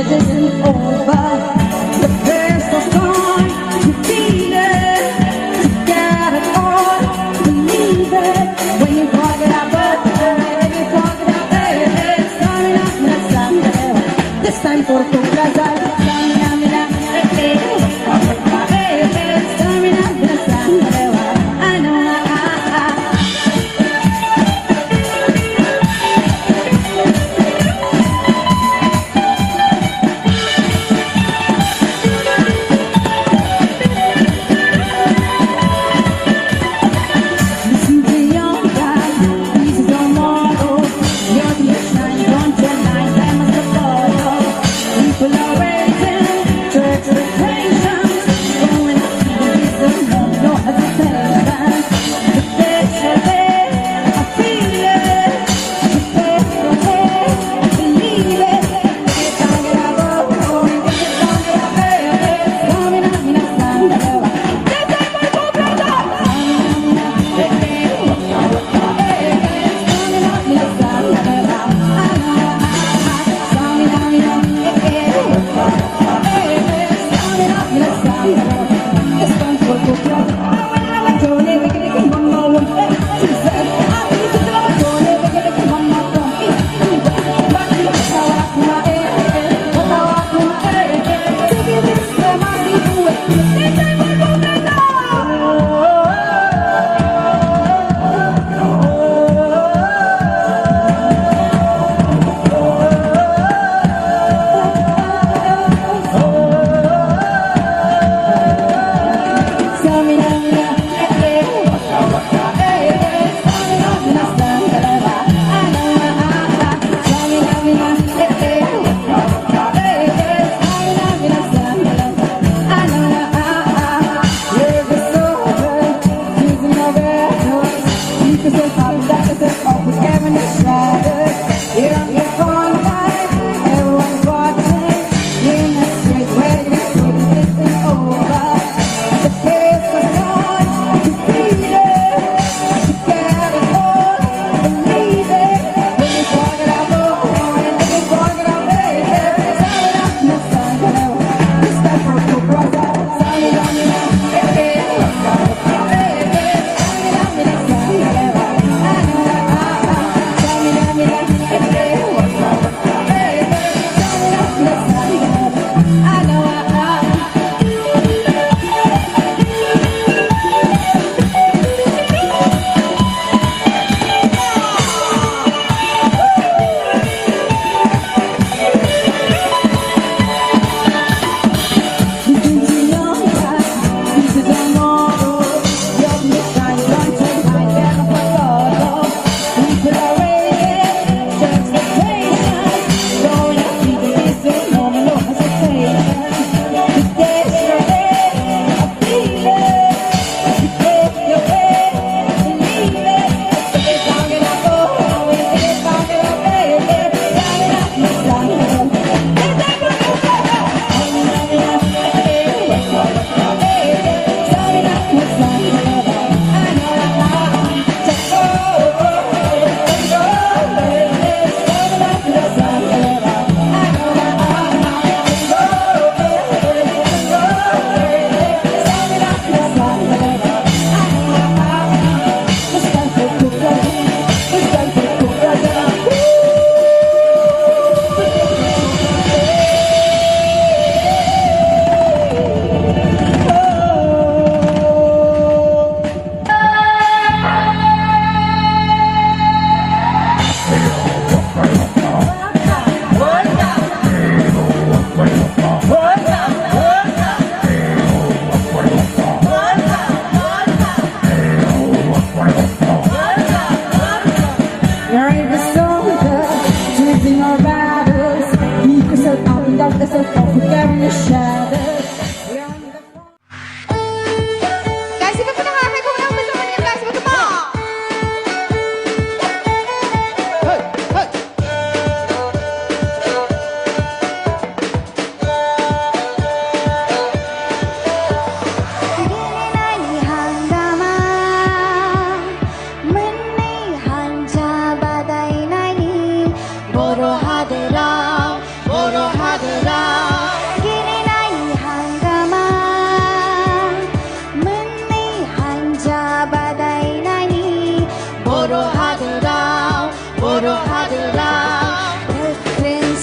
it isn't over. The best is gone, you feel it. You got it all, believe it. When you walk it out, when you walk it out, baby, it's coming up, let's stop it. This time for tu placer, coming up, baby, it's coming up, let's stop it. I know, People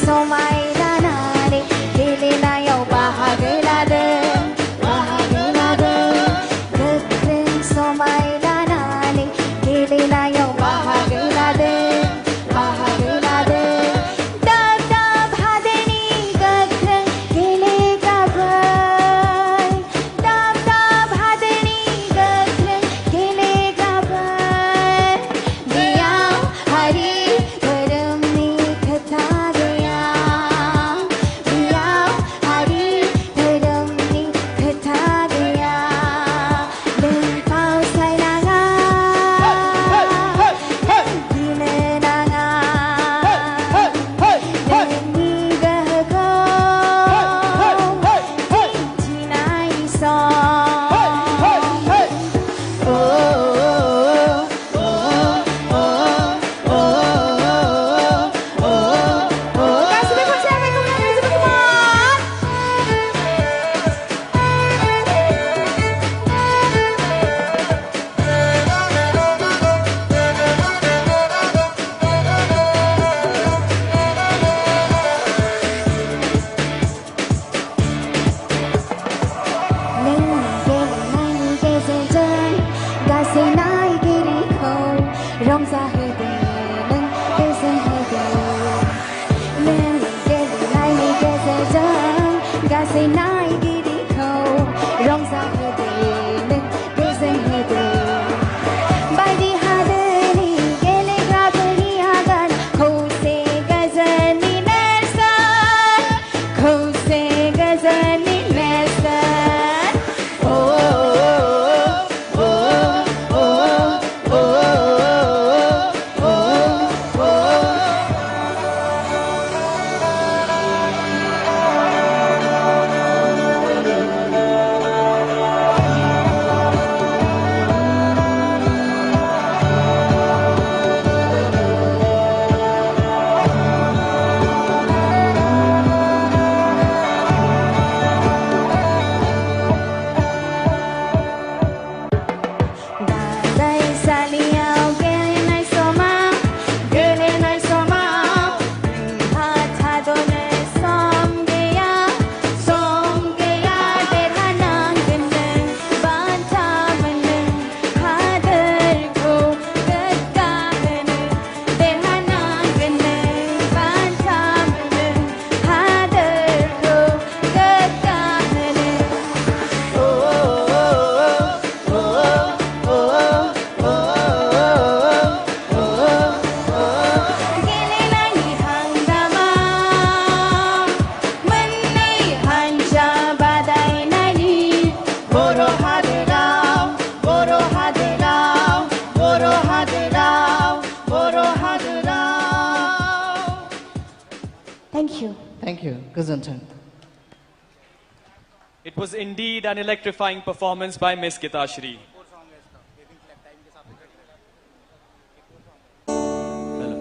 somai nanane kele na yau bahagladen gagreng somai nanane kele na yau bahagladen dab dab hadeni gagreng kele gabay dab dab hadeni gagreng kele gabay diya hari karam ni khatha gaya diya hari karam ni khatha gaya din pau sai na nga dile na nga ni gah ko chinai so Kasih bebas siapa yang kemudian teman-teman. Thank you. Thank you. Goodson. It was indeed an electrifying performance by Miss Gitashri. Hello,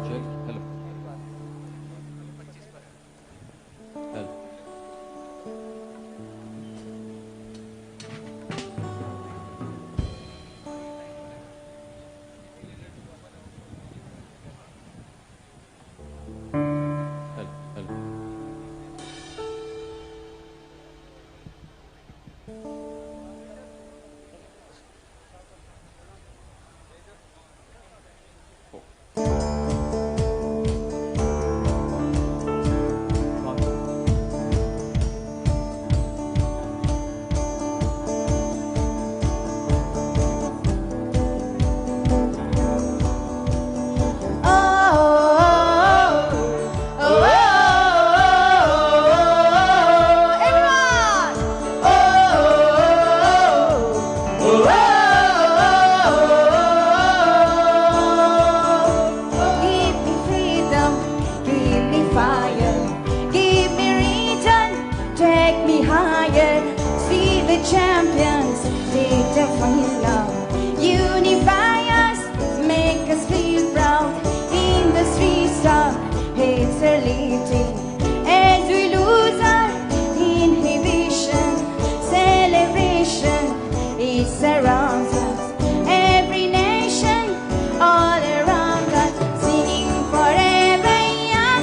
check. Hello. champions, victor for his love. Unify us, make us feel proud. In the streets of hate are lifting as we lose our inhibition. Celebration, it surrounds us. Every nation, all around us, singing forever young.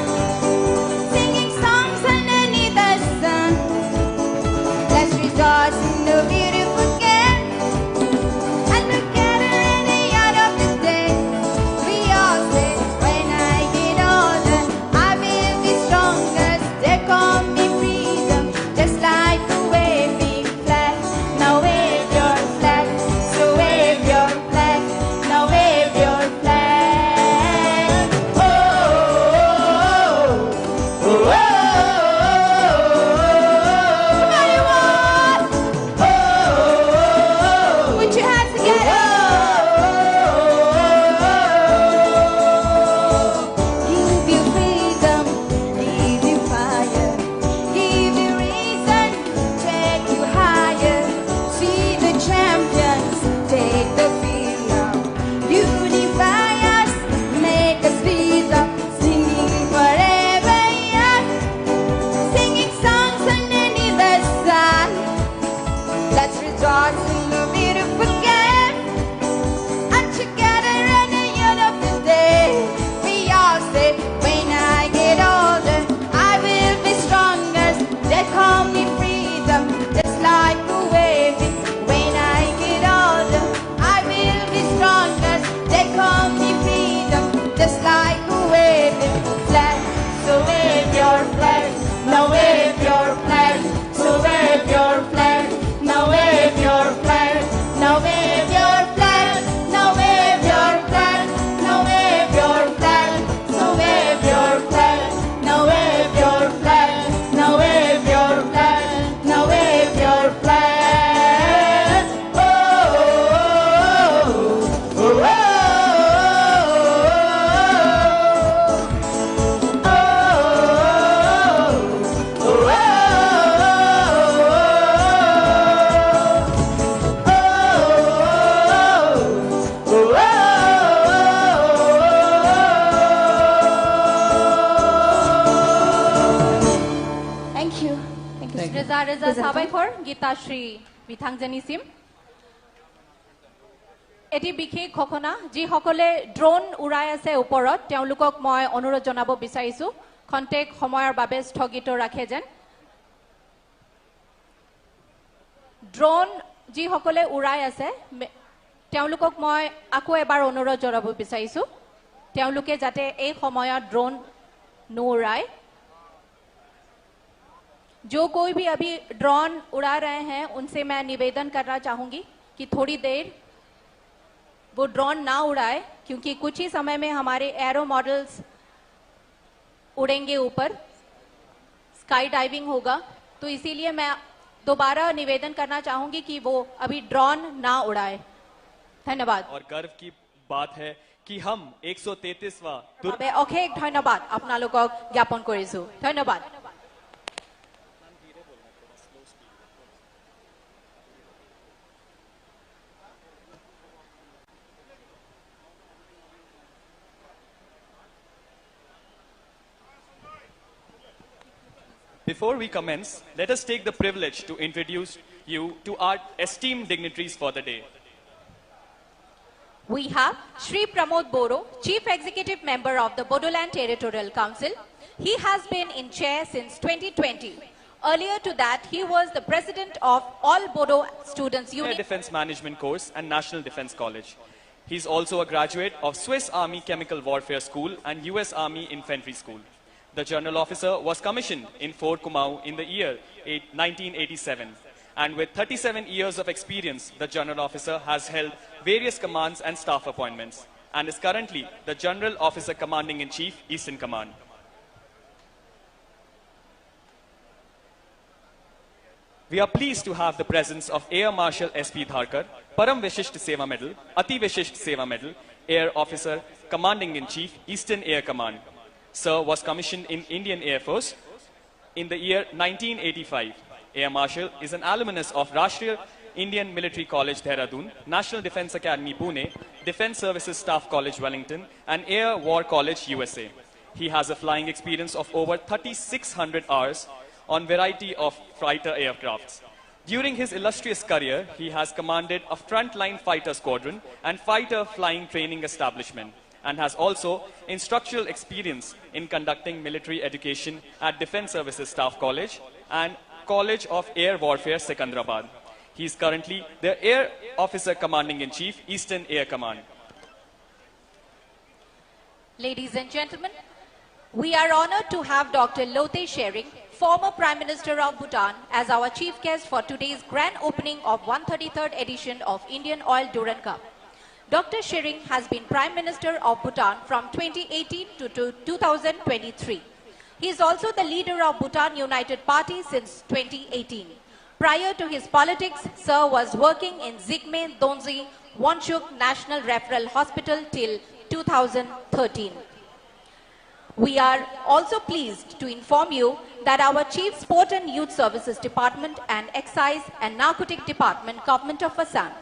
Reza Reza Sabaikor, Gita Shri Mithangjanisim. এটি বিশেষ ঘটনা যিসকলে drone উৰাই আছে ওপৰত তেওঁলোকক মই অনুৰোধ জনাব বিচাৰিছো খন্তেক সময়ৰ বাবে স্থগিত ৰাখে যেন ড্ৰোন যিসকলে উৰাই আছে তেওঁলোকক মই আকৌ এবাৰ অনুৰোধ জনাব বিচাৰিছো তেওঁলোকে যাতে এই সময়ত ড্ৰোন নুৰায় जो कोई भी अभी ड्रोन उड़ा रहे हैं उनसे मैं निवेदन करना चाहूंगी कि थोड़ी देर वो ड्रोन ना उड़ाए क्योंकि कुछ ही समय में हमारे एरो मॉडल्स उड़ेंगे ऊपर स्काई डाइविंग होगा तो इसीलिए मैं दोबारा निवेदन करना चाहूंगी कि वो अभी ड्रोन ना उड़ाए धन्यवाद और गर्व की बात है कि हम 133वां অশেষ ধন্যবাদ আপোনালোকক জ্ঞাপন কৰিছো ধন্যবাদ Before we commence, let us take the privilege to introduce you to our esteemed dignitaries for the day. We have Shri Pramod Boro, Chief Executive Member of the Bodoland Territorial Council. He has been in chair since 2020. Earlier to that, he was the president of All Bodo Students Air Union. Defense Management Course and National Defense College. He's also a graduate of Swiss Army Chemical Warfare School and US Army Infantry School. The General Officer was commissioned in Fort Kumau in the year 1987. And with 37 years of experience, the General Officer has held various commands and staff appointments and is currently the General Officer Commanding-in-Chief, Eastern Command. We are pleased to have the presence of Air Marshal S.P. Dharkar, Param Vishisht Seva Medal, Ati Vishisht Seva Medal, Air Officer Commanding-in-Chief, Eastern Air Command. Sir was commissioned in Indian Air Force in the year 1985. Air Marshal is an alumnus of Rashtriya Indian Military College, Dehradun, National Defense Academy, Pune, Defense Services Staff College, Wellington, and Air War College, USA. He has a flying experience of over 3,600 hours on variety of fighter aircrafts. During his illustrious career, he has commanded a frontline fighter squadron and fighter flying training establishment, and has also instructional experience in conducting military education at Defense Services Staff College and College of Air Warfare, Secunderabad. He is currently the Air Officer Commanding-in-Chief, Eastern Air Command. Ladies and gentlemen, we are honored to have Dr. Lothe Tshering, former Prime Minister of Bhutan, as our chief guest for today's grand opening of 133rd edition of Indian Oil Durand Cup. Dr. Tshering has been Prime Minister of Bhutan from 2018 to 2023. He is also the leader of Bhutan United Party since 2018. Prior to his politics, Sir was working in Zigme Donzi Wonchuk National Referral Hospital till 2013. We are also pleased to inform you that our Chief Sport and Youth Services Department and Excise and Narcotic Department, Government of Mizoram.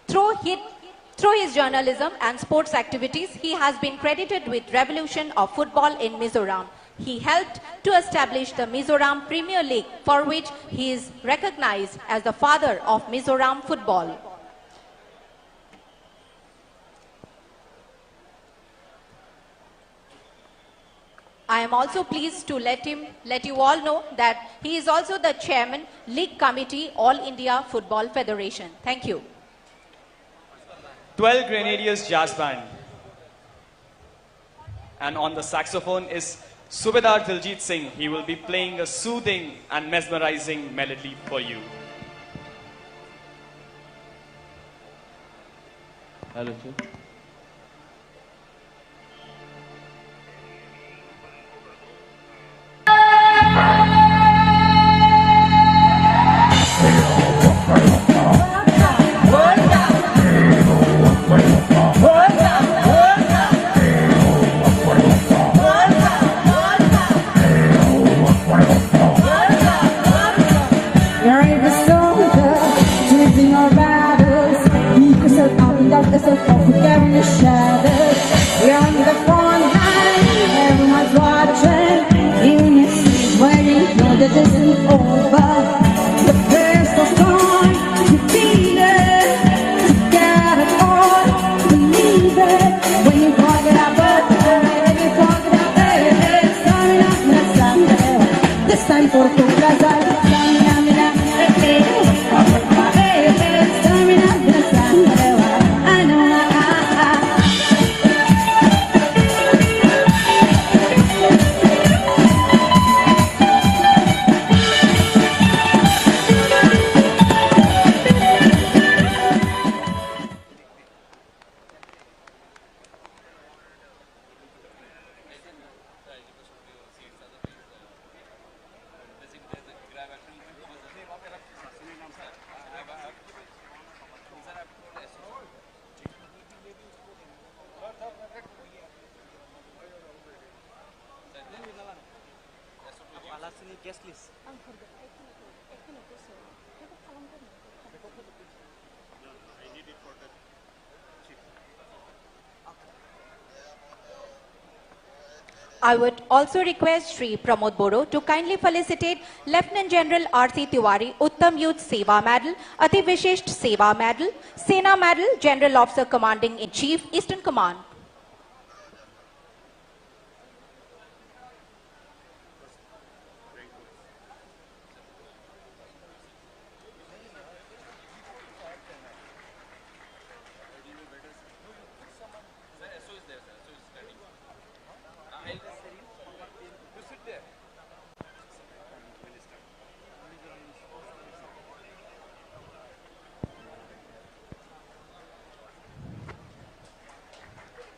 Through his journalism and sports activities, he has been credited with revolution of football in Mizoram. He helped to establish the Mizoram Premier League, for which he is recognized as the father of Mizoram football. I am also pleased to let you all know that he is also the chairman, League Committee, All India Football Federation. Thank you. 12 Grenadiers Jazz Band. And on the saxophone is Subedar Diljit Singh. He will be playing a soothing and mesmerizing melody for you. Hello, sir. Choosing our battles, he could set up and down the self of I would also request Shri Pramod Boro to kindly felicitate Lieutenant General R.C. Tiwari, Uttam Youth Seva Medal, Ati Vishisht Seva Medal, Sena Medal, General Officer Commanding in Chief, Eastern Command.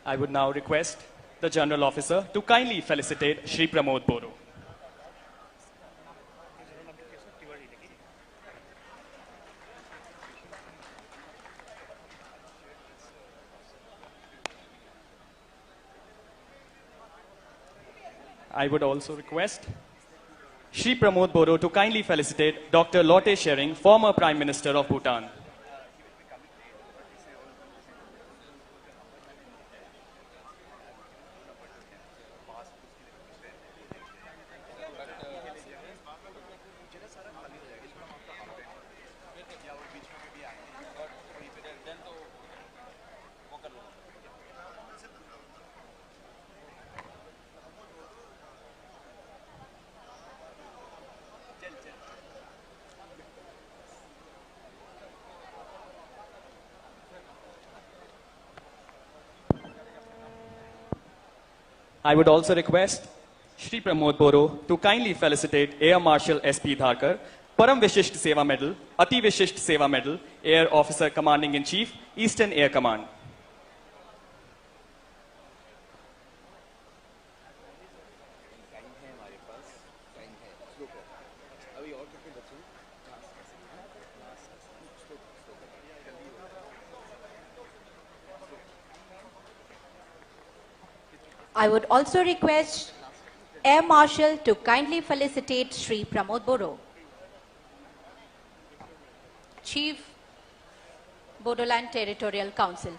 I would now request the General Officer to kindly felicitate Shri Pramod Boro. I would also request Shri Pramod Boro to kindly felicitate Dr. Lote Shering, former Prime Minister of Bhutan. I would also request Shri Pramod Boro to kindly felicitate Air Marshal S.P. Dharkar, Param Vishisht Seva Medal, Ati Vishisht Seva Medal, Air Officer Commanding in Chief, Eastern Air Command. I would also request Air Marshal to kindly felicitate Shri Pramod Boro, Chief, Bodoland Territorial Council.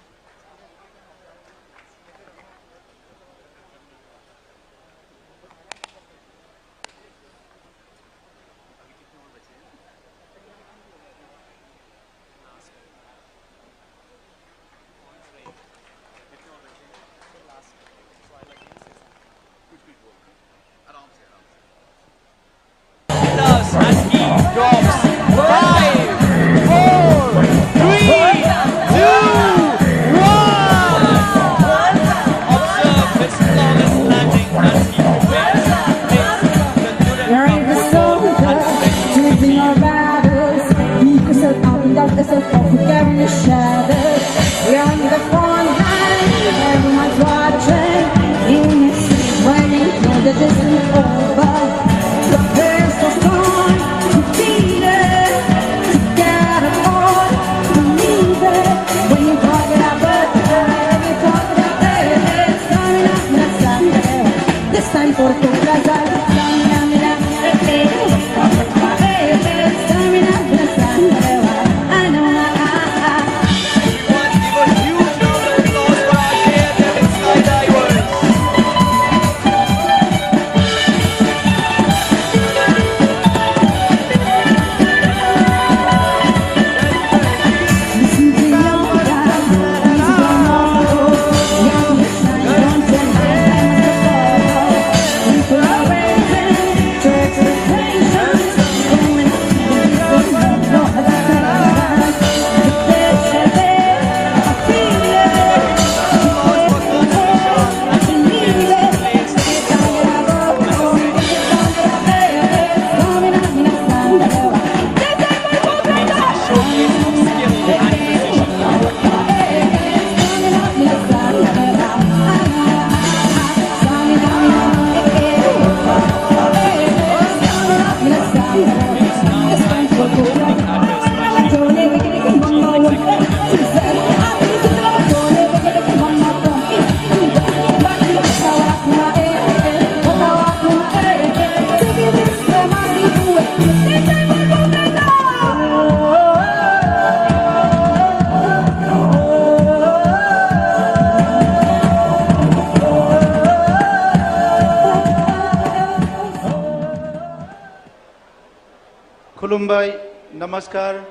Kulumbai, Namaskar.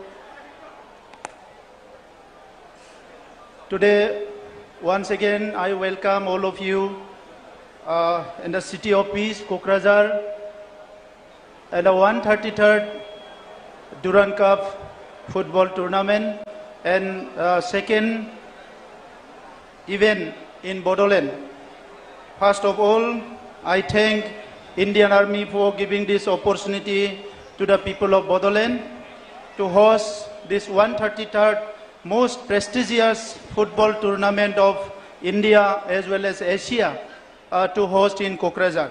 Today, once again, I welcome all of you in the city of peace, Kokrajhar, and the 133rd Durand Cup football tournament and second event in Bodoland. First of all, I thank Indian Army for giving this opportunity to the people of Bodoland to host this 133rd most prestigious football tournament of India as well as Asia to host in Kokrajhar.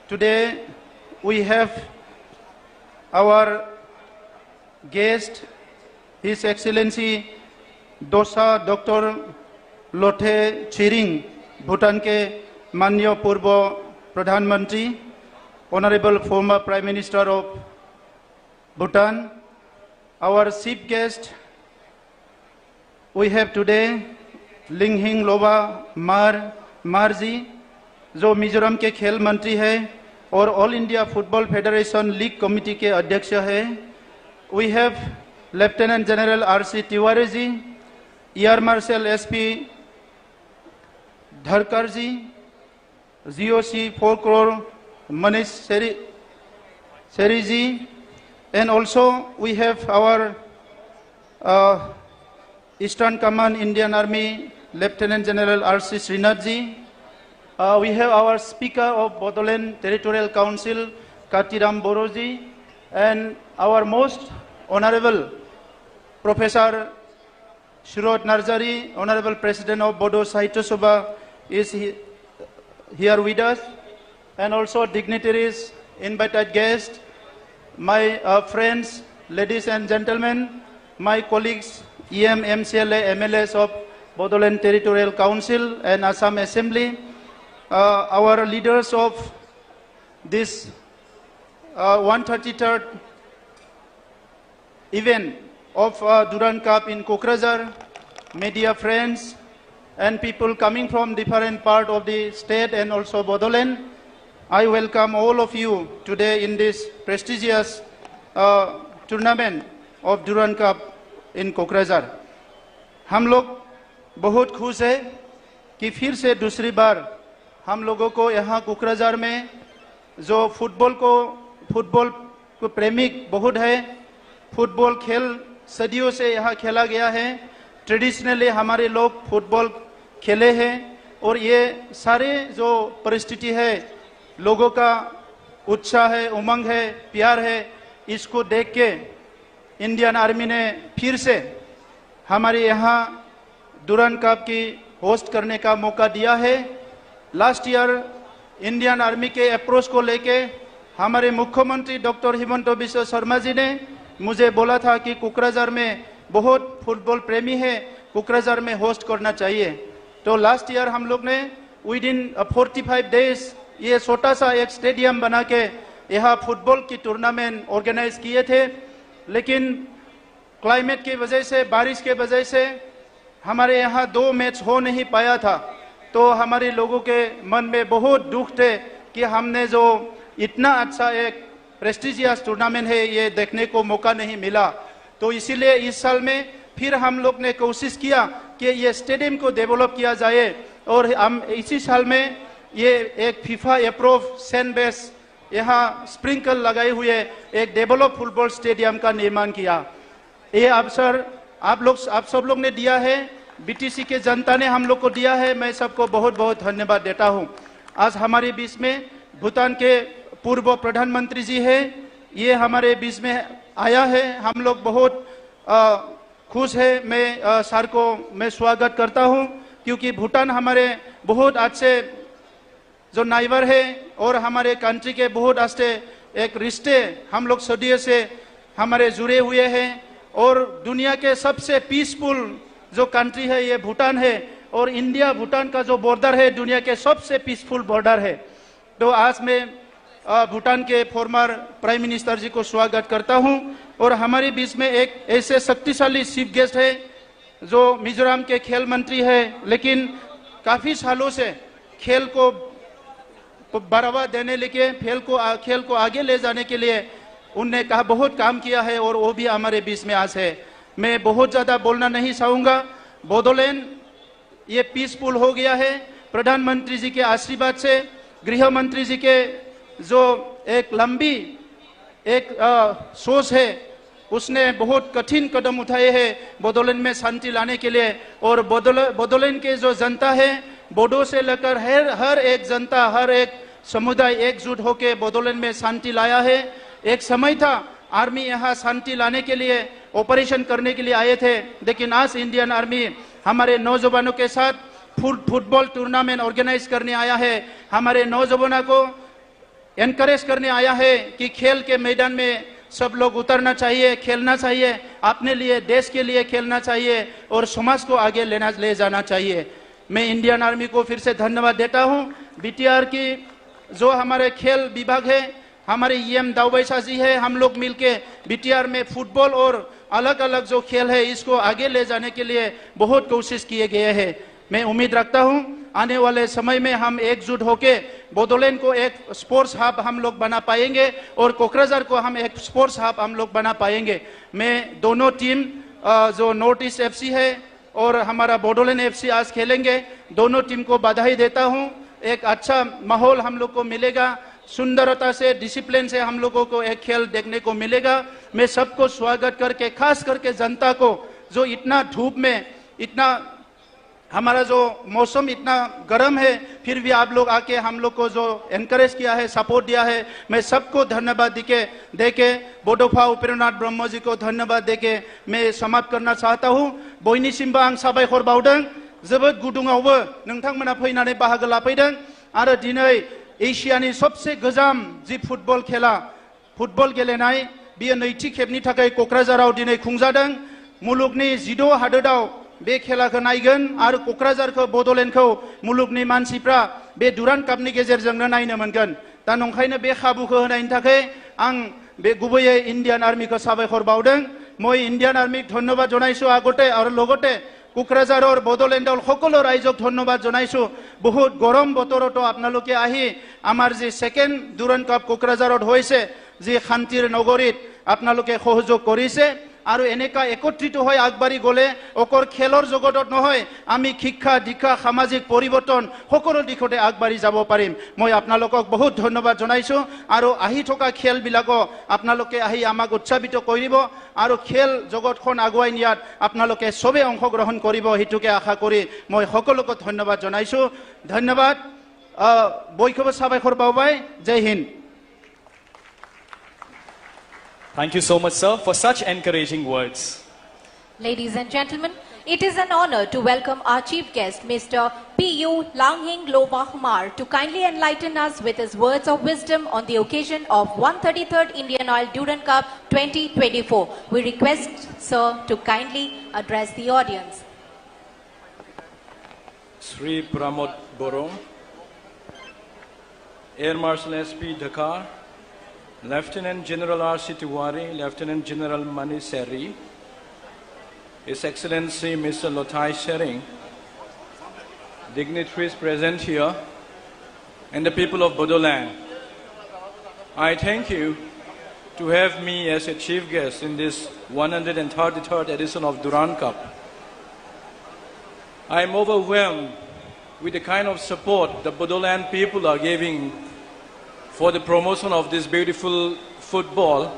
Today we have our guest, His Excellency Dosa Dr. Lothe Tshering, Bhutan के माननीय पूर्व प्रधानमंत्री, Honorable former Prime Minister of Bhutan. Our chief guest we have today Linghing Loba Mar जी, जो मिजोरम के खेल मंत्री है और all India football federation league committee के अध्यक्ष है. We have Lieutenant General R.C. Tiwari ji, Air Marshal S.P. Dharkar ji, GOC 4 crore Manish Seri ji, and also we have our Eastern Command Indian Army Lieutenant General R.C. Srinath ji. We have our Speaker of Bodoland Territorial Council Katiram Boro ji, and our most honorable Professor Shurot Narzari, Honorable President of Bodo Sahitya Sabha, is here with us, and also dignitaries, invited guests, my friends, ladies and gentlemen, my colleagues, EM, MCLA, MLAs of Bodoland Territorial Council and Assam Assembly, our leaders of this 133rd event of Durand Cup in Kokrajhar, media friends, and people coming from different parts of the state and also Bodoland. I welcome all of you today in this prestigious tournament of Durand Cup in Kokrajhar. हम लोग बहुत खुश है कि फिर से दूसरी बार हम लोगों को यहाँ कोकराझार में जो फुटबॉल को प्रेमिक बहुत है, फुटबॉल खेल सदियों से यहाँ खेला गया है, ट्रेडिशनली हमारे लोग फुटबॉल खेले हैं और ये सारे जो परिस्थिति है, लोगों का उत्साह है, उमंग है, प्यार है, इसको देख के इंडियन आर्मी ने फिर से हमारे यहाँ डुरंड कप की होस्ट करने का मौका दिया है. लास्ट ईयर इंडियन आर्मी के अप्रोच को लेके हमारे मुख्यमंत्री डॉक्टर हिमंत बिश्व शर्मा जी ने मुझे बोला था कि कोकराझार में बहुत फुटबॉल प्रेमी है, कोकराझार में होस्ट करना चाहिए. तो लास्ट ईयर हम लोग ने विद इन 45 डेज ये छोटा सा एक स्टेडियम बना के यहाँ फुटबॉल की टूर्नामेंट ऑर्गेनाइज किए थे, लेकिन क्लाइमेट की वजह से, बारिश के वजह से हमारे यहाँ 2 मैच हो नहीं पाया था. तो हमारे लोगों के मन में बहुत दुख थे कि हमने जो इतना अच्छा एक प्रेस्टिजियस टूर्नामेंट है ये देखने को मौका नहीं मिला. तो इसीलिए इस साल में फिर हम लोग ने कोशिश किया कि ये स्टेडियम को डेवलप किया जाए और हम इसी साल में ये एक फीफा अप्रूव सैंड बेस यहाँ स्प्रिंकल लगाए हुए एक डेवलप फुटबॉल स्टेडियम का निर्माण किया. ये अवसर आप सब लोग ने दिया है, बीटीसी के जनता ने हम लोग को दिया है. मैं सबको बहुत बहुत धन्यवाद देता हूँ. आज हमारे बीच में भूटान के पूर्व प्रधानमंत्री जी है, ये हमारे बीच में आया है. हम लोग बहुत खुश है. मैं सर को मैं स्वागत करता हूँ क्योंकि भूटान हमारे बहुत अच्छे जो नाइबर है और हमारे कंट्री के बहुत अच्छे एक रिश्ते हम लोग सदियों से हमारे जुड़े हुए हैं. और दुनिया के सबसे पीसफुल जो कंट्री है ये भूटान है और इंडिया भूटान का जो बॉर्डर है दुनिया के सबसे पीसफुल बॉर्डर है. तो आज मैं भूटान के फॉर्मर प्राइम मिनिस्टर जी को स्वागत करता हूं और हमारे बीच में एक ऐसे शक्तिशाली चीफ गेस्ट है जो मिजोरम के खेल मंत्री है, लेकिन काफी सालों से खेल को बढ़ावा देने लेके खेल को आगे ले जाने के लिए उनने कहा बहुत काम किया है और वो भी हमारे बीच में आज है। मैं बहुत ज़्यादा बोलना नहीं चाहूँगा। बोडोलैंड ये पीसफुल हो गया है प्रधानमंत्री जी के आशीर्वाद से, गृह मंत्री जी के जो एक लंबी एक सोच है, उसने बहुत कठिन कदम उठाए हैं बोडोलैंड में शांति लाने के लिए। और बोडोलैंड के जो जनता है, बोडो से लेकर हर एक जनता, हर एक समुदाय एकजुट होकर बोडोलैंड में शांति लाया है। एक समय था आर्मी यहाँ शांति लाने के लिए ऑपरेशन करने के लिए आए थे, लेकिन आज इंडियन आर्मी हमारे नौजवानों के साथ फुटबॉल टूर्नामेंट ऑर्गेनाइज करने आया है। हमारे नौजवानों को एनकरेज करने आया है कि खेल के मैदान में सब लोग उतरना चाहिए, खेलना चाहिए, अपने लिए, देश के लिए खेलना चाहिए और समाज को आगे ले जाना चाहिए। मैं इंडियन आर्मी को फिर से धन्यवाद देता हूँ। बीटीआर की जो हमारे खेल विभाग है, हमारे EM दाऊबैसा जी है, हम लोग मिलके बीटीआर में फुटबॉल और अलग अलग जो खेल है इसको आगे ले जाने के लिए बहुत कोशिश किए गए हैं। मैं उम्मीद रखता हूं आने वाले समय में हम एकजुट होके बोडोलैंड को एक स्पोर्ट्स हब हम लोग बना पाएंगे और कोकराझार को हम एक स्पोर्ट्स हब हम लोग बना पाएंगे। मैं दोनों टीम जो नॉर्थ ईस्ट FC है और हमारा बोडोलैंड FC आज खेलेंगे, दोनों टीम को बधाई देता हूं। एक अच्छा माहौल हम लोग को मिलेगा, सुंदरता से, डिसिप्लिन से हम लोगों को एक खेल देखने को मिलेगा। मैं सबको स्वागत करके, खास करके जनता को जो इतना धूप में, इतना हमारा जो मौसम इतना गर्म है, फिर भी आप लोग आके हम लोग को जो एनकरेज किया है, सपोर्ट दिया है, मैं सबको धन्यवाद देके बड'फा उपेन्द्रनाथ ब्रह्म जी को धन्यवाद देके मैं समाप्त करना चाहता हूँ। बयनिसिमबो आं साबायखर बावदों। जोबोद गुदुङावबो नोंथांमोना फैनानै बाहागो लाफैदों आरो दिनै एशियानि सबसे गोजाम जि फुटबल खेला, फुटबल गेलेनाय, बियो नैथि खेबनि थाखाय क'क्राझाराव दिनै खुंजादों। मुलुगनि 16 हादोराव बे खेलाखौ नायगोन आरो क'क्राझारखौ, बड'लेण्डखौ मुलुगनि मानसिफ्रा बे डुरान्ड कापनि गेजेरजोंनो नायनो मोनगोन। दा नंखायनो बे खाबुखौ होनायनि थाखाय आं बे गुबैयै इन्डियान आर्मिखौ साबायखर बावदों। মই ইন্ডিয়ান আর্মিক ধন্যবাদ জনাইছো আগতে আৰু লগতে কোকৰাঝাৰৰ বডোলেণ্ডৰ সকলো ৰাইজক ধন্যবাদ জনাইছো। বহুত গৰম বতৰতো আপোনালোকে আহি আমাৰ যে সেকেন্ড ডুৰান্ড কাপ কোকৰাঝাৰত হৈছে, যে শান্তিৰ নগৰীত আপোনালোকে সহযোগ কৰিছে আৰু এনেকা একত্ৰিত হৈ আগবাঢ়ি গ'লে অকল খেলৰ জগতত নহয়, আমি শিক্ষা দীক্ষা সামাজিক পৰিৱৰ্তন সকলো দিশতে আগবাঢ়ি যাব পাৰিম। মই আপোনালোকক বহুত ধন্যবাদ জনাইছো আৰু আহি থকা খেলবিলাকক আপোনালোকে আহি আমাক উৎসাহিত কৰিব আৰু খেল জগতখন আগুৱাই নিয়াত আপোনালোকে সবে অংশগ্ৰহণ কৰিব, হেতুকে আশা কৰি মই সকলোকে ধন্যবাদ জনাইছো। ধন্যবাদ। বৈখব সাবাইখৰ বাউবাই। জয় Hind. Thank you so much, sir, for such encouraging words. Ladies and gentlemen, it is an honor to welcome our chief guest, Mr. P.U. Langhing Lobahmar, to kindly enlighten us with his words of wisdom on the occasion of 133rd Indian Oil Durand Cup 2024. We request, sir, to kindly address the audience. Sri Pramod Borom, Air Marshal SP Dhaka, Lieutenant General R.C. Tiwari, Lieutenant General Mani Seri, His Excellency Mr. Lotai Shering, dignitaries present here, and the people of Bodoland. I thank you to have me as a chief guest in this 133rd edition of Durand Cup. I am overwhelmed with the kind of support the Bodoland people are giving for the promotion of this beautiful football.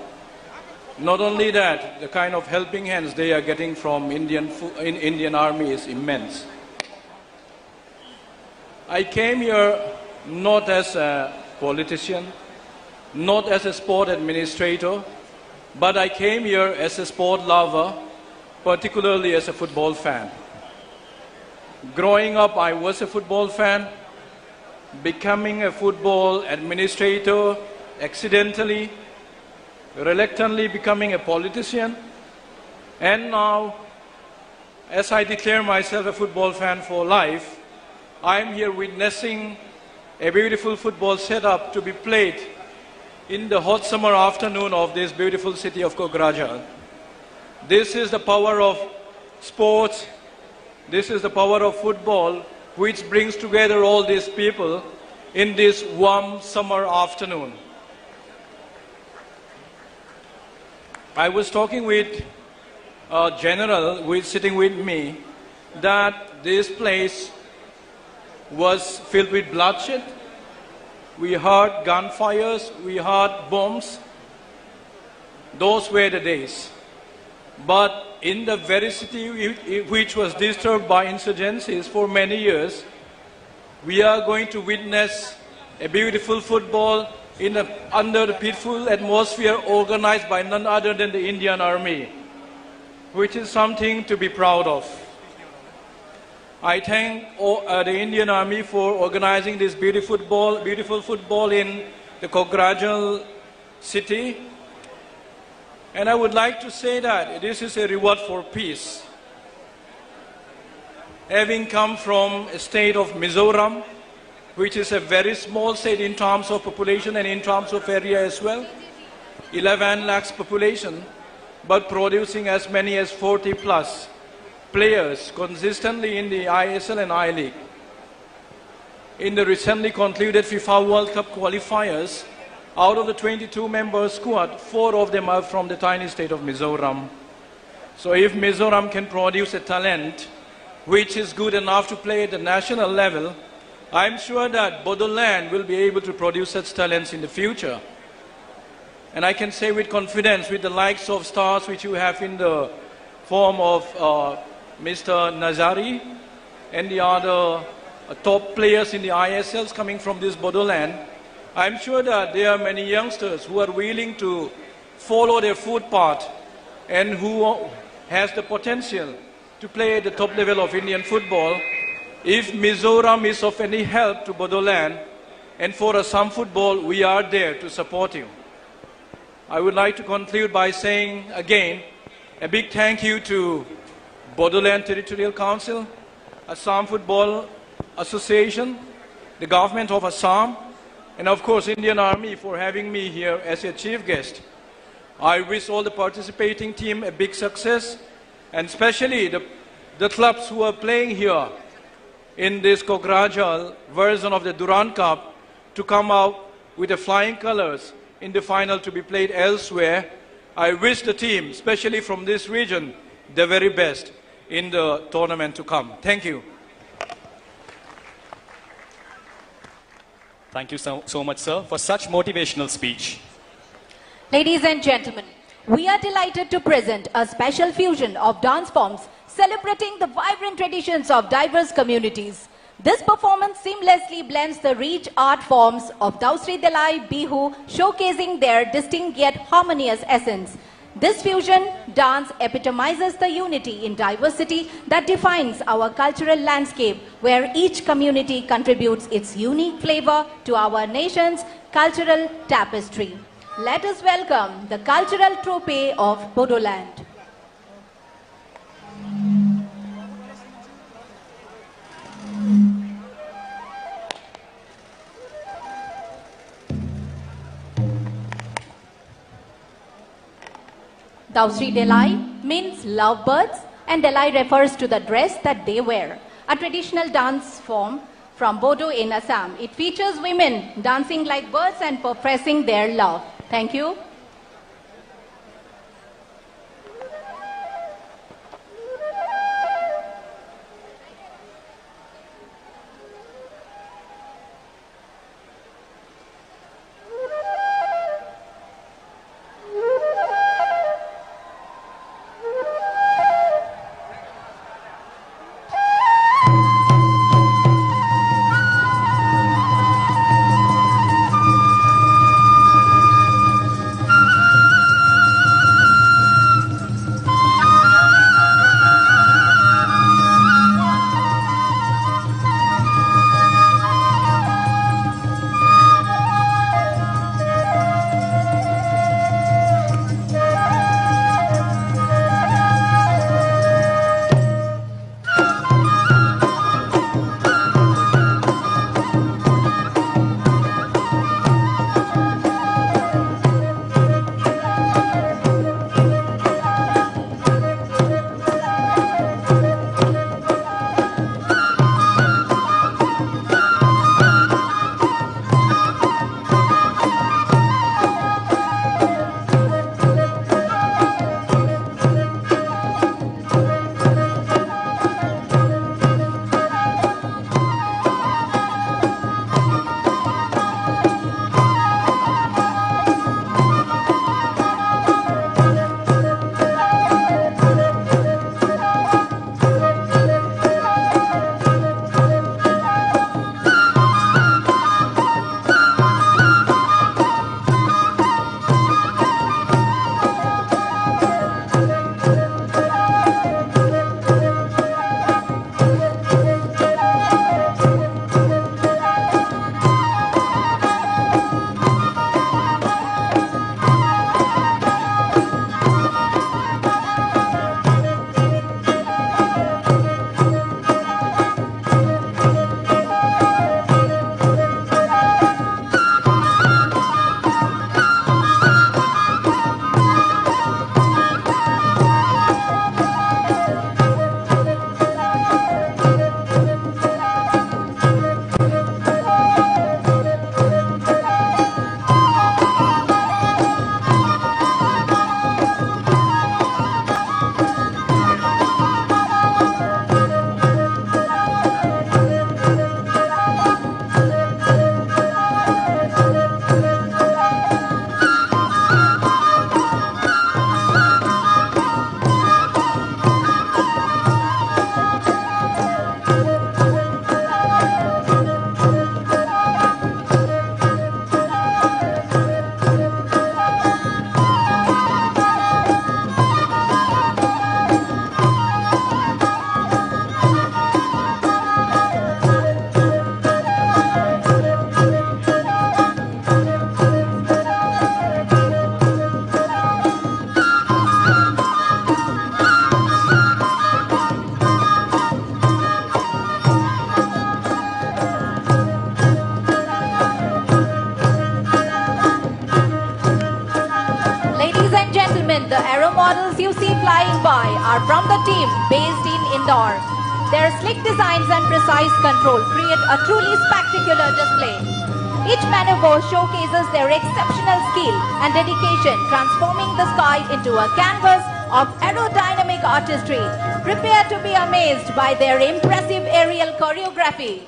Not only that, the kind of helping hands they are getting from Indian Army is immense. I came here not as a politician, not as a sport administrator, but I came here as a sport lover, particularly as a football fan. Growing up, I was a football fan. Becoming a football administrator, accidentally, reluctantly becoming a politician, and now, as I declare myself a football fan for life, I am here witnessing a beautiful football setup to be played in the hot summer afternoon of this beautiful city of Kokrajhar. This is the power of sports, this is the power of football, which brings together all these people in this warm summer afternoon. I was talking with a general who is sitting with me that this place was filled with bloodshed. We heard gunfires, we heard bombs. Those were the days. But in the very city which was disturbed by insurgencies for many years, we are going to witness a beautiful football under the peaceful atmosphere organized by none other than the Indian Army, which is something to be proud of. I thank the Indian Army for organizing this beautiful football in the Kokrajhar city. And I would like to say that this is a reward for peace. Having come from a state of Mizoram, which is a very small state in terms of population and in terms of area as well, 11 lakhs population, but producing as many as 40 plus players consistently in the ISL and I-League. In the recently concluded FIFA World Cup qualifiers, out of the 22-member squad, 4 of them are from the tiny state of Mizoram. So if Mizoram can produce a talent which is good enough to play at the national level, I'm sure that Bodoland will be able to produce such talents in the future. And I can say with confidence, with the likes of stars which you have in the form of Mr. Nazari and the other top players in the ISLs coming from this Bodoland, I'm sure that there are many youngsters who are willing to follow their footpath and who has the potential to play at the top level of Indian football. If Mizoram is of any help to Bodoland and for Assam football, we are there to support you. I would like to conclude by saying again a big thank you to Bodoland Territorial Council, Assam Football Association, the government of Assam, and of course Indian Army for having me here as a chief guest. I wish all the participating team a big success, and especially the clubs who are playing here in this Kokrajhar version of the Durand Cup to come out with the flying colors in the final to be played elsewhere. I wish the team, especially from this region, the very best in the tournament to come. Thank you. Thank you so much, sir, for such motivational speech. Ladies and gentlemen, we are delighted to present a special fusion of dance forms celebrating the vibrant traditions of diverse communities. This performance seamlessly blends the rich art forms of Dausri Delai Bihu, showcasing their distinct yet harmonious essence. This fusion dance epitomizes the unity in diversity that defines our cultural landscape, where each community contributes its unique flavor to our nation's cultural tapestry. Let us welcome the cultural troupe of Bodoland. Dausri Delai means lovebirds, and Delai refers to the dress that they wear, a traditional dance form from Bodo in Assam. It features women dancing like birds and professing their love. Thank you. models you see flying by are from the team based in Indore. Their slick designs and precise control create a truly spectacular display. Each maneuver showcases their exceptional skill and dedication, transforming the sky into a canvas of aerodynamic artistry. Prepare to be amazed by their impressive aerial choreography.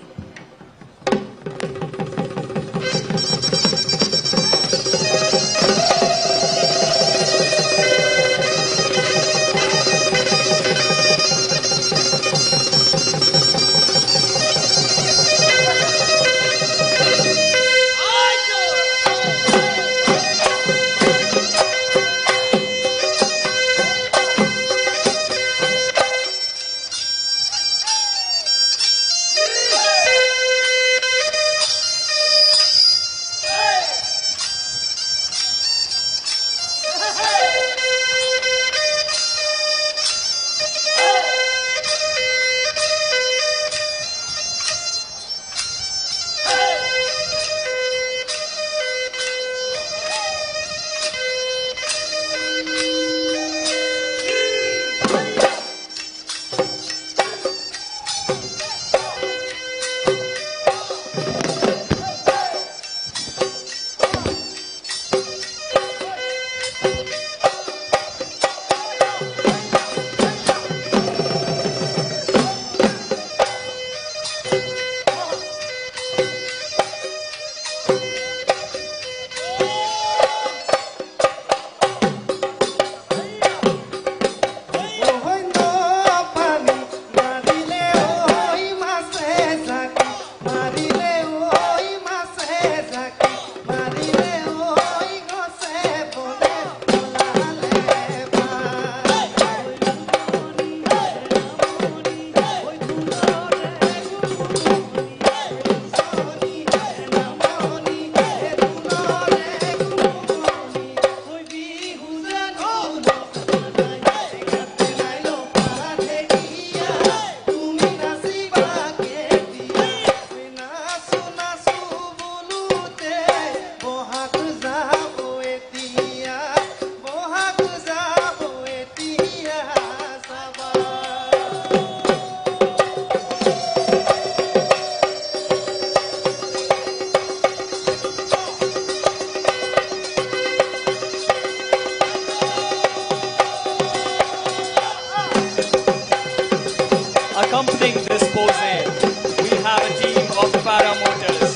Accompanying this pose, we have a team of paramotors.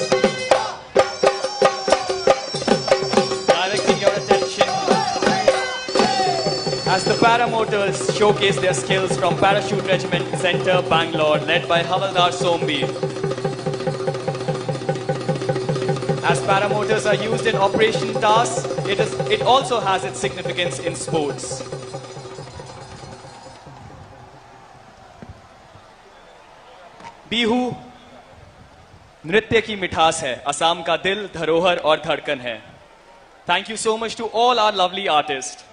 Directing your attention as the paramotors showcase their skills from Parachute Regiment Center, Bangalore, led by Havaldar Sombir. As paramotors are used in operation tasks, it also has its significance in sports. Bihu नृत्य की मिठास है, असम का दिल, धरोहर और धड़कन है. Thank you so much to all our lovely artist.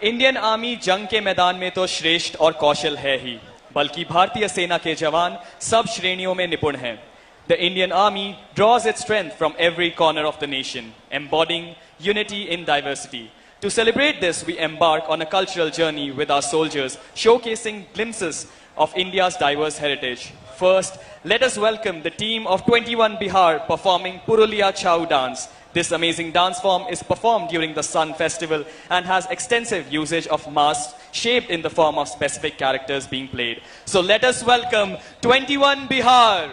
Indian Army जंग के मैदान में तो श्रेष्ठ और कौशल है ही, बल्कि भारतीय सेना के जवान सब श्रेणियों में निपुण हैं. The Indian Army draws its strength from every corner of the nation, embodying unity in diversity. To celebrate this, we embark on a cultural journey with our soldiers, showcasing glimpses of India's diverse heritage. First, let us welcome the team of 21 Bihar performing Purulia Chau dance. This amazing dance form is performed during the Sun Festival and has extensive usage of masks shaped in the form of specific characters being played. So let us welcome 21 Bihar.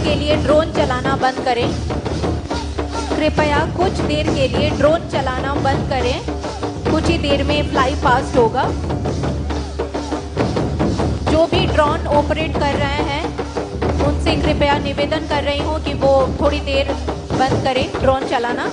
के लिए drone चलाना बंद करें। कृपया कुछ देर के लिए drone चलाना बंद करें। कुछ ही देर में फ्लाई पास्ट होगा। जो भी ड्रोन ऑपरेट कर रहे हैं उनसे कृपया निवेदन कर रही हूँ कि वो थोड़ी देर बंद करें ड्रोन चलाना।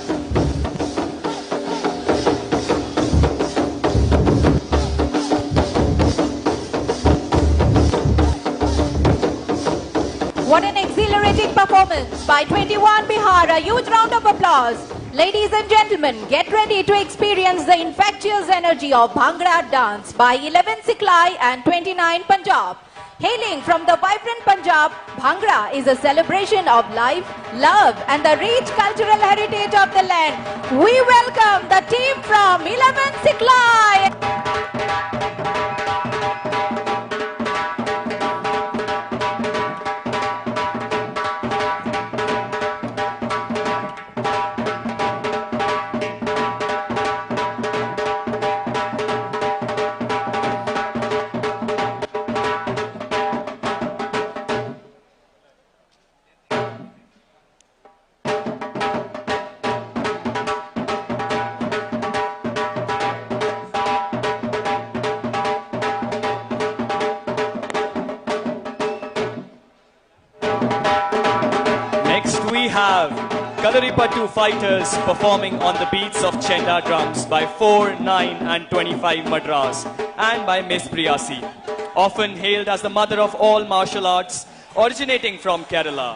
What an exhilarating performance by 21 Bihar. A huge round of applause. Ladies and gentlemen, get ready to experience the infectious energy of Bhangra dance by 11 Siklai and 29 Punjab. Hailing from the vibrant Punjab, Bhangra is a celebration of life, love and the rich cultural heritage of the land. We welcome the team from 11 Siklai. Kalaripattu fighters performing on the beats of Chenda drums by 4, 9 and 25 Madras and by Miss Priyasi, often hailed as the mother of all martial arts, originating from Kerala.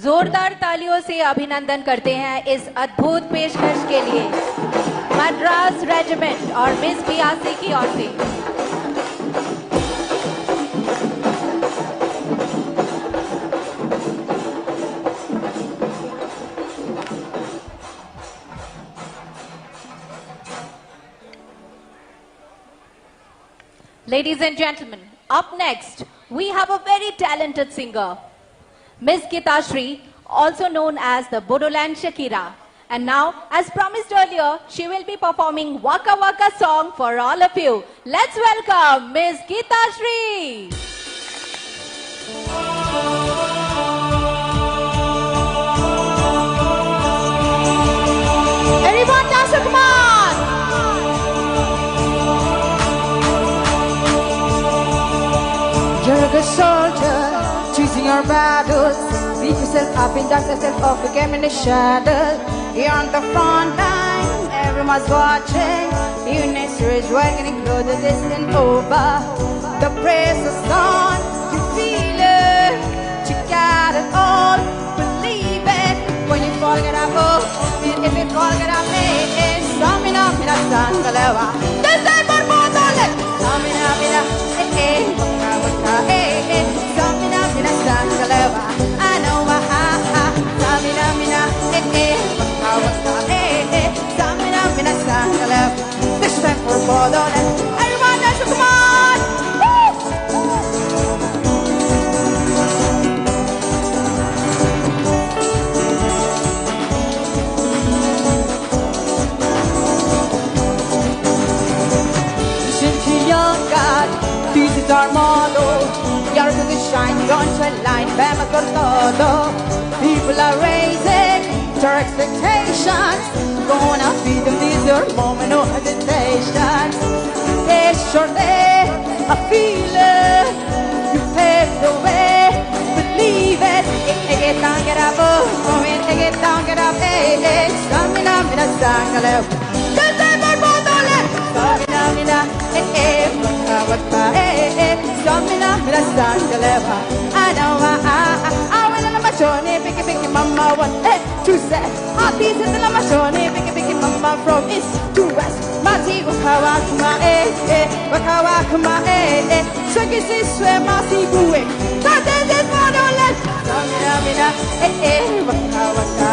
जोरदार तालियों से अभिनंदन करते हैं इस अद्भुत पेशकश के लिए मद्रास रेजिमेंट और मिस बियासी की ओर से। Ladies and gentlemen, up next, we have a very talented singer, Miss Geetashri, also known as the Bodoland Shakira. And now, as promised earlier, she will be performing Waka Waka song for all of you. Let's welcome Miss Geetashri. Everyone dance, come on! You're a good soldier, choosing your battles. Beat yourself up and dust yourself off again in the shadows. You're on the front line, everyone's watching. Your next is getting closer, distant over. The press is on, you feel it. You got it all, believe it. When you fall, get up, oh. If you fall, get up, hey, hey. Stamina, mina, sangalewa. This is for Bodoland. Stamina, mina, hey, hey. Hey, hey, Samina, mina, sangalewa. I know my Samina, mina, hey, hey, hey, hey, Samina, mina, sangalewa. This time for Bodoland. Everyone dance, come on! Listen to your God. This is our motto. You're to the shine, don't shine line, Bama por todo. People are raising their expectations. Gonna feed them this your moment, no hesitation. It's your day, I feel it. You paved the way, believe it. Get down, get up, oh, get down, get up, hey, hey. Stamina, mina, sangalewa. This is our Bodoland. Stamina, mina, hey, hey, hey, hey. Stamina, mina, sangalewa. I know I went on my journey, picky, mama, 1, 2, 7. Hot pieces in my journey, picky, mama, from east to west. Mati, wakawakuma, wakawakuma, Shaki, siswe, masi, buwe. That is Bodoland. Stamina, mina, wakawaka,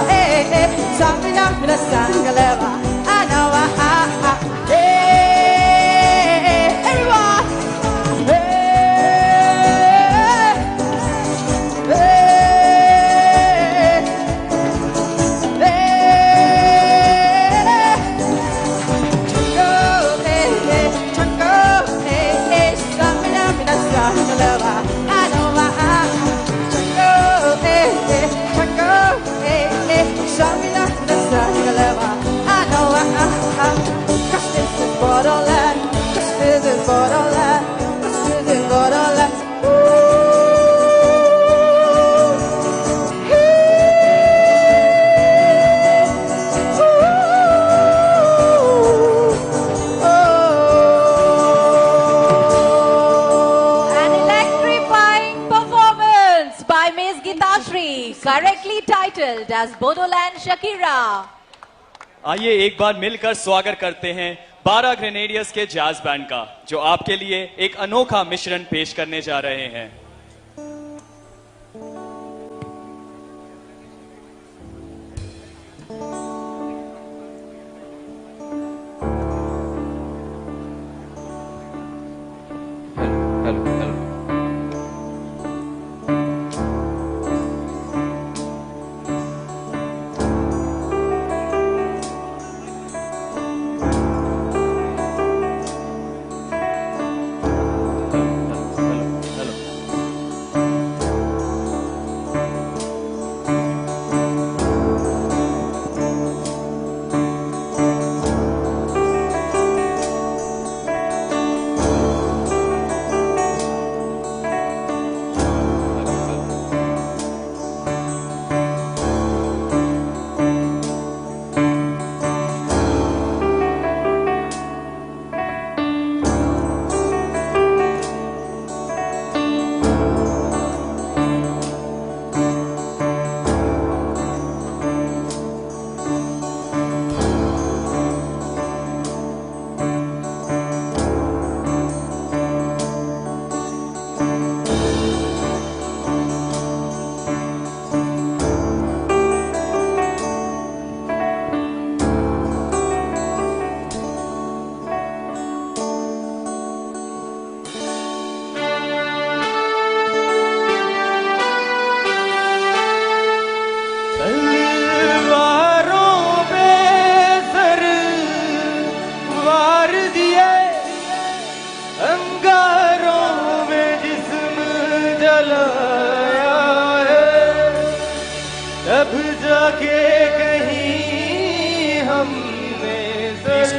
Stamina, mina, sangalewa. I know everyone. Correctly titled as Bodoland Shakira. आइए एक बार मिलकर स्वागत करते हैं 12 grenadiers के jazz band का, जो आपके लिए एक अनोखा मिश्रण पेश करने जा रहे हैं।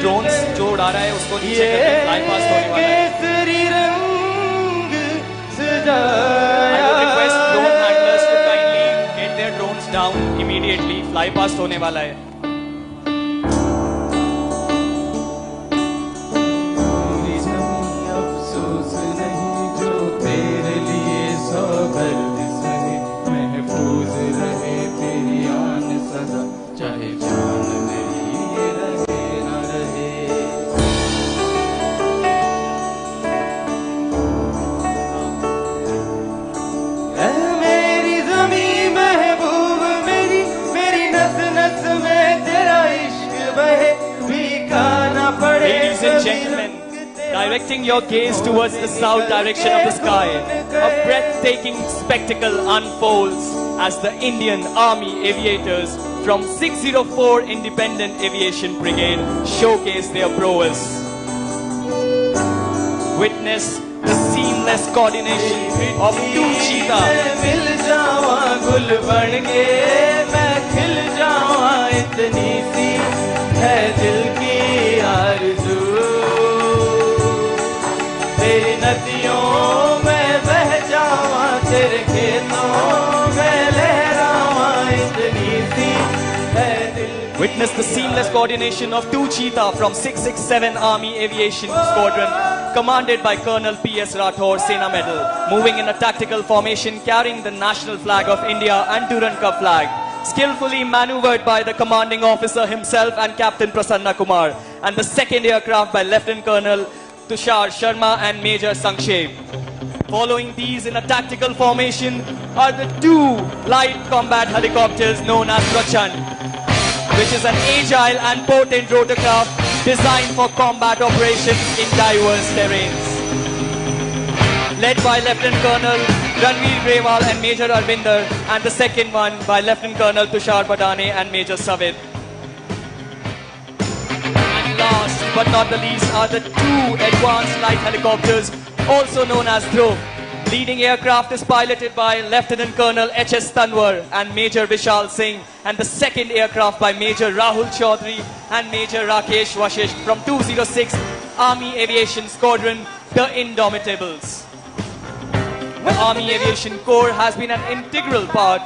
drones जो उड़ा रहा है उसको नीचे करके fly past होने वाला है. I would request drone handlers to kindly get their drones down immediately. Fly past होने वाला है. अफसोस नहीं जो तेरे लिए सौगंध सहे, महफूज रहे तेरी आन सदा, चाहे जान मेरी रहे न रहे. मेरी ज़मीं महबूब मेरी, मेरी नस नस में तेरा इश्क बहे, भीगा ना पड़े. Ladies and gentlemen, directing your gaze towards the south direction of the sky, a breathtaking spectacle unfolds as the Indian Army aviators from 604 Independent Aviation Brigade showcase their prowess. Witness the seamless coordination of two cheetahs. मिल जावा गुल बनके, मैं खिल जावा, इतनी सी है दिल की आरज़ू. तेरी नदियों में बह जावा, तेरे खेतों में लहरावा, इतनी सी है दिल. Witness the seamless coordination of two cheetah from 667 Army Aviation Squadron, commanded by Colonel P.S. Rathore, Sena Medal, moving in a tactical formation carrying the national flag of India and Durand Cup flag, skillfully maneuvered by the commanding officer himself and Captain Prasanna Kumar, and the second aircraft by Lieutenant Colonel Tushar Sharma and Major Sankshev. Following these in a tactical formation are the two light combat helicopters known as Prachand, which is an agile and potent rotorcraft designed for combat operations in diverse terrains. Led by Lieutenant Colonel Ranveer Grewal and Major Arvinder, and the second one by Lieutenant Colonel Tushar Badane and Major Savid. And last but not the least are the two advanced light helicopters, also known as Dhruv. Leading aircraft is piloted by Lieutenant Colonel H.S. Tanwar and Major Vishal Singh, and the second aircraft by Major Rahul Chaudhary and Major Rakesh Vashisht from 206 Army Aviation Squadron, the Indomitables. The Army Aviation Corps has been an integral part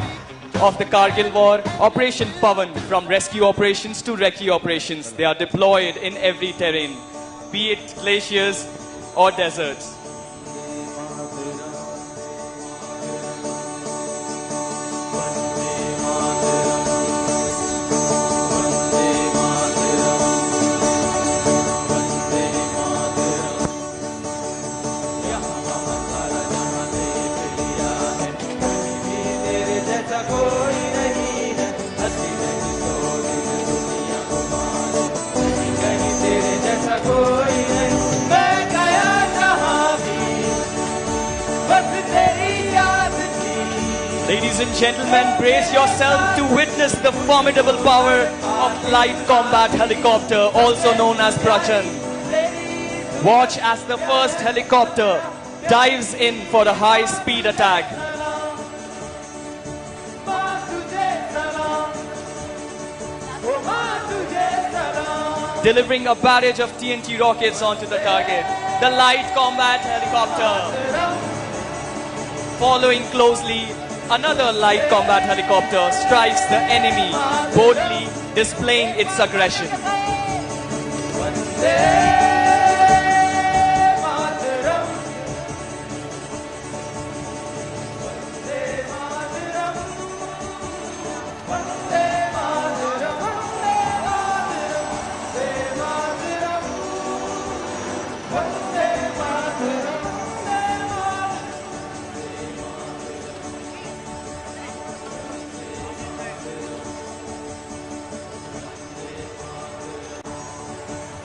of the Kargil War, Operation Pavan, from rescue operations to recce operations. They are deployed in every terrain, be it glaciers or deserts. Ladies and gentlemen, brace yourself to witness the formidable power of light combat helicopter, also known as Prachand. Watch as the first helicopter dives in for a high-speed attack. Delivering a barrage of TNT rockets onto the target. The light combat helicopter. Following closely, another light combat helicopter strikes the enemy, boldly displaying its aggression.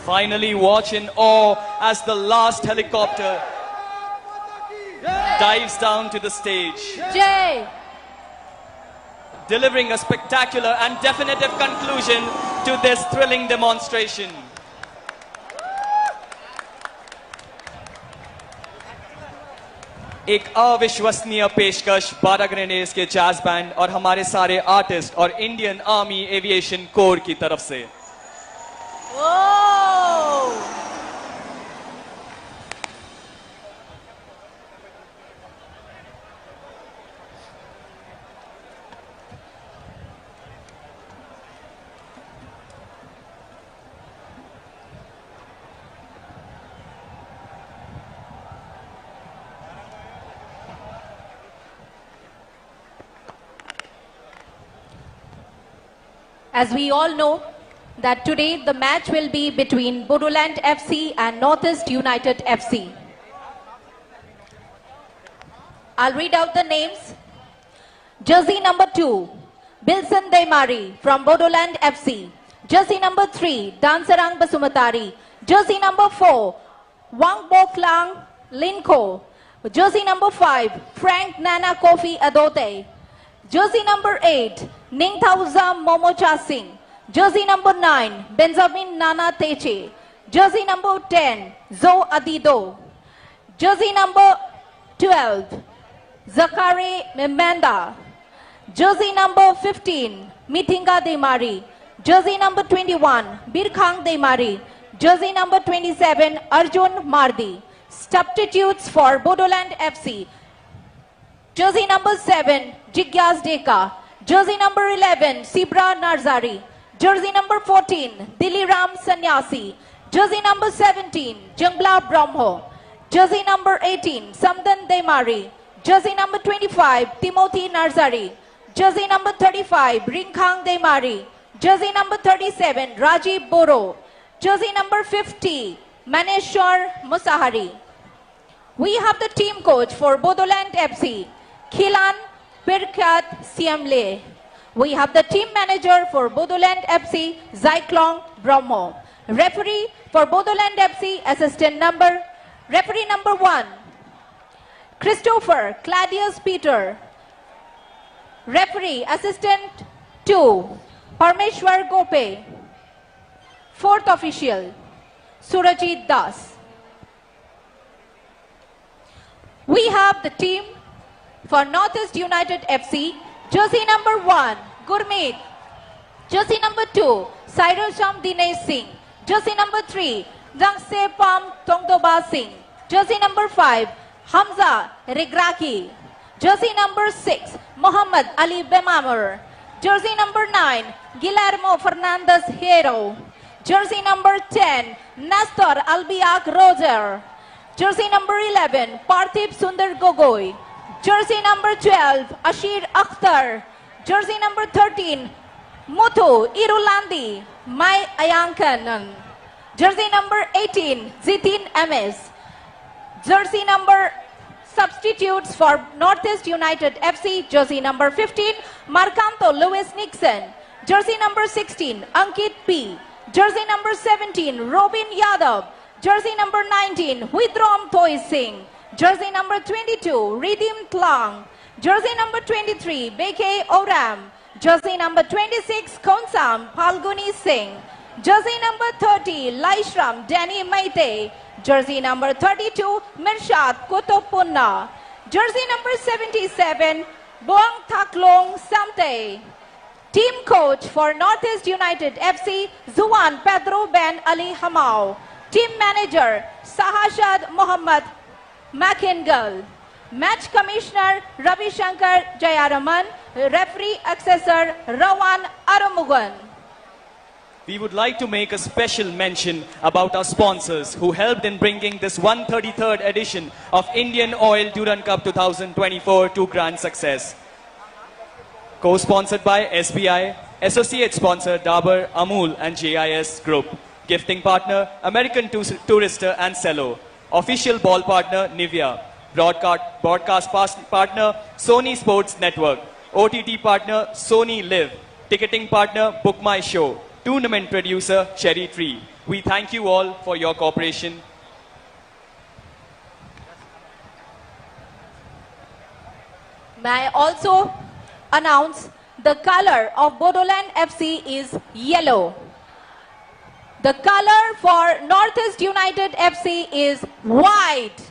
Finally, watch in awe as the last helicopter dives down to the stage, Jai! delivering a spectacular and definitive conclusion to this thrilling demonstration. एक अविश्वसनीय पेशकश 12 grenades के jazz band और हमारे सारे artist और Indian army aviation core की तरफ से। Oh! As we all know that today the match will be between Bodoland FC and Northeast United FC. I'll read out the names. Jersey number 2, Bilson Deimari from Bodoland FC. Jersey number 3, Dansarang Basumatari. Jersey number 4, Wang Boklang Linko. Jersey number 5, Frank Nana Kofi Adote. Jersey number 8, Ningthauzam Momocha Singh. Jersey number 9, Benjamin Nana Teche. Jersey number 10, Zo Adido. Jersey number 12, Zakari Memanda. Jersey number 15, Mithinga Deimari. Jersey number 21, Birkhang Deimari. Jersey number 27, Arjun Mardi. Substitutes for Bodoland FC. Jersey number 7, Jigyas Deka. Jersey number 11, Sibra Narzari. Jersey number 14, Diliram Sanyasi. Jersey number 17, Jungla Brahmo. Jersey number 18, Samdan Deimari. Jersey number 25, Timothy Narzari. Jersey number 35, Ringkhang Deimari. Jersey number 37, Rajiv Boro. Jersey number 50, Maneshwar Musahari. We have the team coach for Bodoland FC, Khilan Pirkat Siamle. We have the team manager for Bodoland FC, Zyklong Brahmo. Referee for Bodoland FC, referee number 1, Christopher Claudius Peter. Referee assistant 2, Parmeshwar Gope. Fourth official, Surajit Das. We have the team for Northeast United FC, jersey number 1, Gurmeet. Jersey number 2, Sairasham Dinesh Singh. Jersey number 3, Jangse Pam Tongdoba Singh. Jersey number 5, Hamza Regraki. Jersey number 6, Muhammad Ali Bemamur. Jersey number 9, Guillermo Fernandez Hero. Jersey number 10, Nestor Albiak Roger. Jersey number 11, Parthiv Sundar Gogoi. Jersey number 12, Ashir Akhtar. Jersey number 13, Muthu Irulandi Mai Ayankanan. Jersey number 18, Zitin MS. Jersey number substitutes for Northeast United FC, jersey number 15, Marcanto Lewis Nixon. Jersey number 16, Ankit P. Jersey number 17, Robin Yadav. Jersey number 19, Widrom Toy Singh. Jersey number 22, Ridim Tlang. Jersey number 23, Beke Oram. Jersey number 26, Konsam Palguni Singh. Jersey number 30, Laishram Danny Maite. Jersey number 32, Mirshad Kutupunna. Jersey number 77, Boang Thaklong Samte. Team coach for Northeast United FC, Zuan Pedro Ben Ali Hamau. Team manager, Sahashad Muhammad Makingal. Match commissioner, Ravi Shankar Jayaraman. Referee accessor, Rawan Aramugan. We would like to make a special mention about our sponsors who helped in bringing this 133rd edition of Indian Oil Durand Cup 2024 to grand success. Co-sponsored by SBI, associate sponsor Dabur, Amul and JIS Group. Gifting partner American Tourister and Cello. Official ball partner Nivea. Broadcast partner Sony Sports Network. OTT partner Sony Live. Ticketing partner Book My Show. Tournament producer Cherry Tree. We thank you all for your cooperation. May I also announce the color of Bodoland FC is yellow. The color for Northeast United FC is white.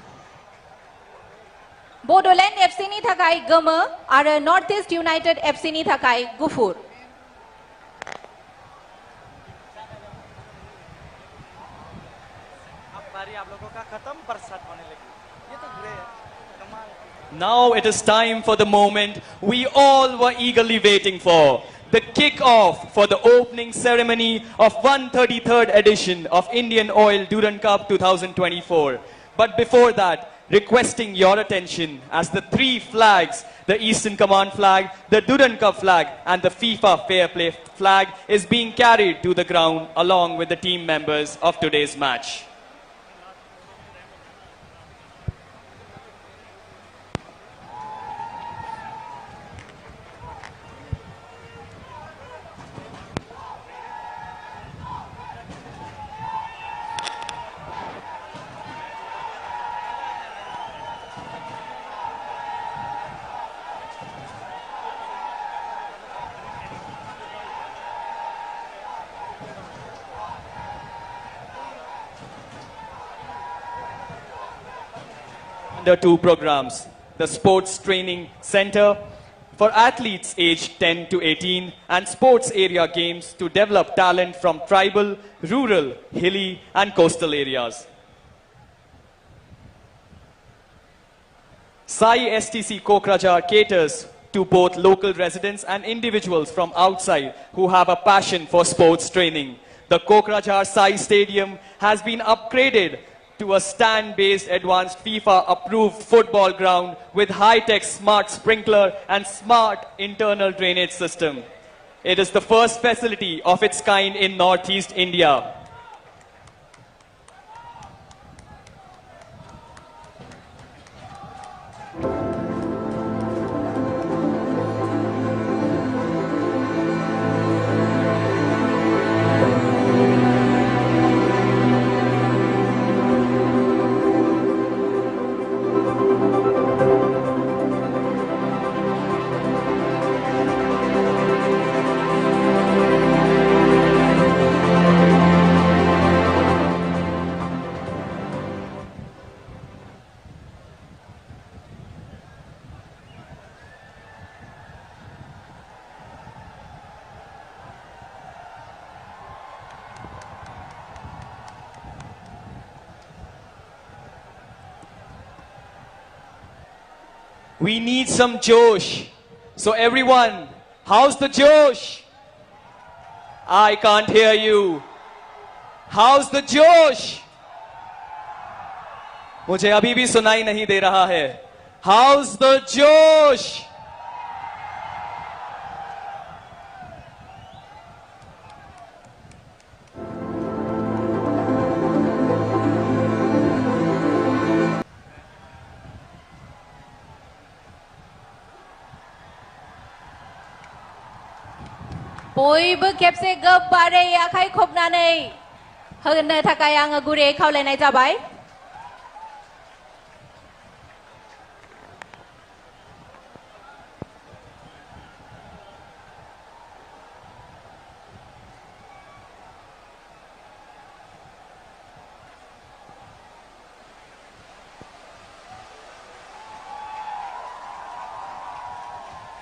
Bodoland FC ni thakai gama are Northeast United FC ni thakai gufur. Now it is time for the moment we all were eagerly waiting for. The kick-off for the opening ceremony of 133rd edition of Indian Oil Durand Cup 2024. But before that, requesting your attention as the three flags, the Eastern Command flag, the Durand Cup flag, and the FIFA Fair Play flag is being carried to the ground along with the team members of today's match. Under 2 programs, the Sports Training Center for athletes aged 10 to 18 and sports area games to develop talent from tribal, rural, hilly and coastal areas. Sai STC Kokrajhar caters to both local residents and individuals from outside who have a passion for sports training. The Kokrajhar Sai Stadium has been upgraded to a stand-based advanced FIFA-approved football ground with high-tech smart sprinkler and smart internal drainage system. It is the first facility of its kind in Northeast India. We need some Josh. So everyone, how's the Josh? I can't hear you. How's the Josh? मुझे अभी भी सुनाई नहीं दे रहा है. How's the Josh? बयबो खेबसे गोबारै आखाइ खबनानै होनो थाखाय आङो गुरैयै खावलायनाय जाबाय.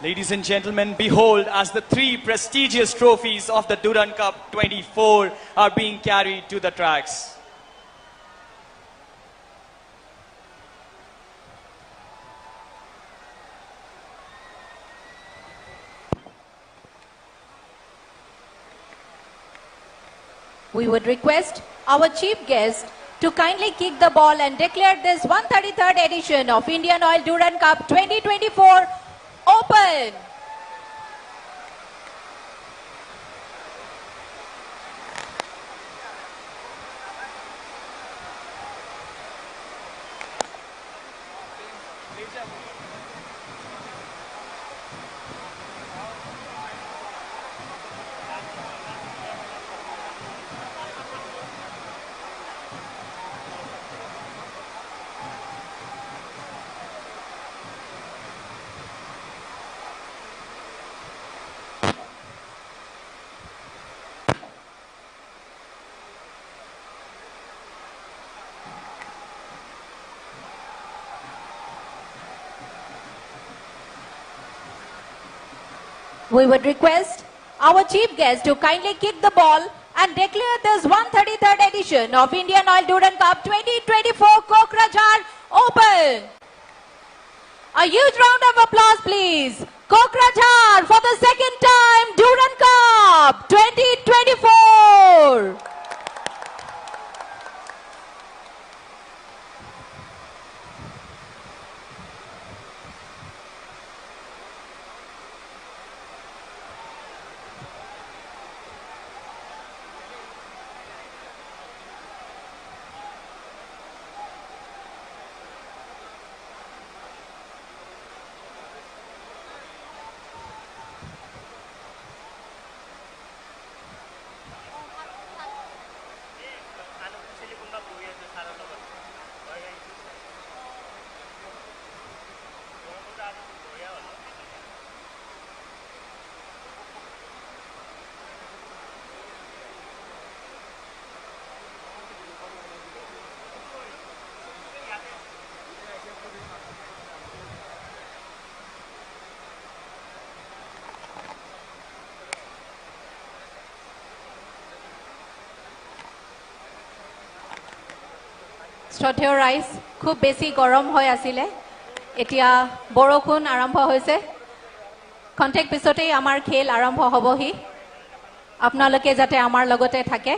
Ladies and gentlemen, behold, as the 3 prestigious trophies of the Durand Cup 24 are being carried to the tracks. We would request our chief guest to kindly kick the ball and declare this 133rd edition of Indian Oil Durand Cup 2024 open. We would request our chief guest to kindly kick the ball and declare this 133rd edition of Indian Oil Durand Cup 2024 Kokrajhar open. A huge round of applause, please. Kokrajhar for the second time, Durand Cup 2024. শ্ৰদ্ধেয় ৰাইজ খুব বেছি গৰম হৈ আছিলে এতিয়া বৰষুণ আৰম্ভ হৈছে খন্তেক পিছতেই আমাৰ খেল আৰম্ভ হ'বহি আপোনালোকে যাতে আমাৰ লগতে থাকে